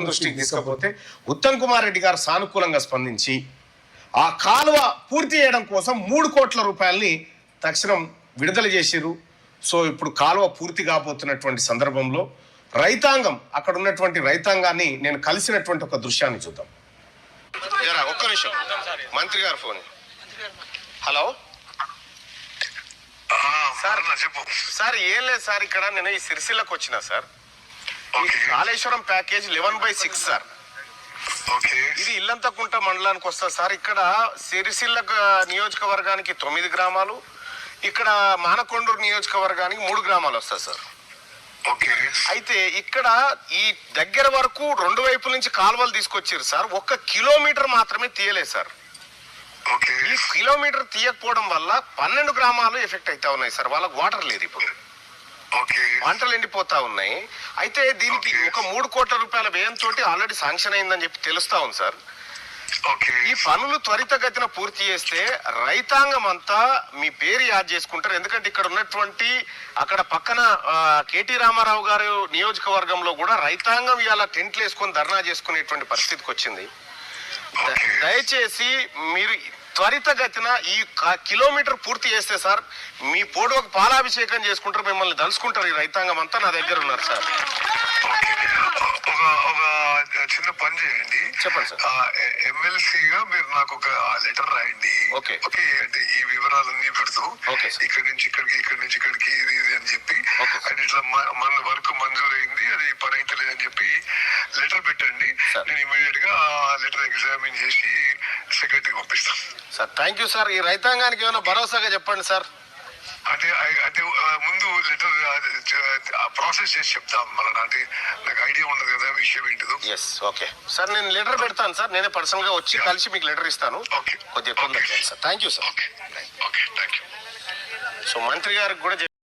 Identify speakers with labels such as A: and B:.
A: దృష్టికి తీసుకపోతే ఉత్తమ్ కుమార్ రెడ్డి గారు సానుకూలంగా స్పందించి ఆ కాలువ పూర్తి చేయడం కోసం 3 కోట్ల రూపాయలని తక్షణం విడుదల చేశారు. సో ఇప్పుడు కాలువ పూర్తి కాబోతున్నటువంటి సందర్భంలో రైతాంగం, అక్కడ ఉన్నటువంటి రైతాంగాన్ని నేను కలిసినటువంటి ఒక దృశ్యాన్ని చూద్దాం. ఒక్క నిమిషం, మంత్రి గారు ఫోన్. హలో సార్, సార్ ఏం లేదు సార్, ఇక్కడ నేను ఈ సిరిసిల్లకు వచ్చిన సార్. Kaleshwaram package 11/6 sir. ఇది ఇల్లంతకుంట మండలానికి వస్తుంది సార్. ఇక్కడ సిరిసిల్ల నియోజకవర్గానికి 9 గ్రామాలు, ఇక్కడ మానకొండూరు నియోజకవర్గానికి 3 గ్రామాలు వస్తాయి సార్. అయితే ఇక్కడ ఈ దగ్గర వరకు 2 వైపుల నుంచి కాలువలు తీసుకొచ్చారు సార్. 1 కిలోమీటర్ మాత్రమే తీయలేదు సార్. ఈ కిలోమీటర్ తీయకపోవడం వల్ల 12 గ్రామాలు ఎఫెక్ట్ అవుతా ఉన్నాయి సార్. వాళ్ళకి వాటర్ లేదు, ఇప్పుడు పంటలు ఎండిపోతా ఉన్నాయి. అయితే దీనికి ఒక 3 కోట్ల రూపాయల వ్యయంతో ఆల్రెడీ శాంక్షన్ అయిందని చెప్పి తెలుస్తా ఉంది సార్. ఈ పనులు త్వరితగతిన పూర్తి చేస్తే రైతాంగం అంతా మీ పేరు యాద్ చేసుకుంటారు. ఎందుకంటే ఇక్కడ ఉన్నటువంటి అక్కడ పక్కన కేటీ రామారావు గారు నియోజకవర్గంలో కూడా రైతాంగం ఇవాళ టెంట్లు వేసుకొని ధర్నా చేసుకునేటువంటి పరిస్థితికి వచ్చింది. దయచేసి మీరు త్వరితగతిన ఈ కిలోమీటర్ పూర్తి చేస్తే సార్ మీ పోటుకు పాలాభిషేకం చేసుకుంటారు, మిమ్మల్ని దలుచుకుంటారు. ఈ రైతాంగం అంతా నా దగ్గర ఉన్నారు సార్.
B: ఒక చిన్న పని చేయండి, చెప్పండి సార్. ఎమ్మెల్సీగా మీరు నాకు ఒక లెటర్ రాయండి. ఓకే, అంటే ఈ వివరాలన్నీ పెడుతూ ఇక్కడ నుంచి ఇక్కడికి, ఇక్కడ నుంచి ఇక్కడికి, ఇది అని చెప్పి, అండ్ ఇట్లా మన వర్క్ మంజూరైంది, అది పని అయితే లేదని చెప్పి లెటర్ పెట్టండి. నేను ఇమీడియట్ గా ఆ లెటర్ ఎగ్జామిన్ చేసి సెక్రటరీకి పంపిస్తాను
A: సార్. Thank you sir. ఈ రైతాంగానికి ఏమైనా భరోసాగా చెప్పండి సార్.
B: అంటే ముందు లెటర్ ప్రాసెస్ చేసి చెప్తాం మళ్ళీ, అంటే నాకు ఐడియా ఉండదు కదా విషయం ఏంటిదో.
A: ఓకే సార్, నేను లెటర్ పెడతాను సార్. నేనే పర్సనల్ గా వచ్చి కలిసి మీకు లెటర్ ఇస్తాను. కొద్దిగా sir. Thank you sir.
B: Okay, thank you.
A: So మంత్రి గారికి కూడా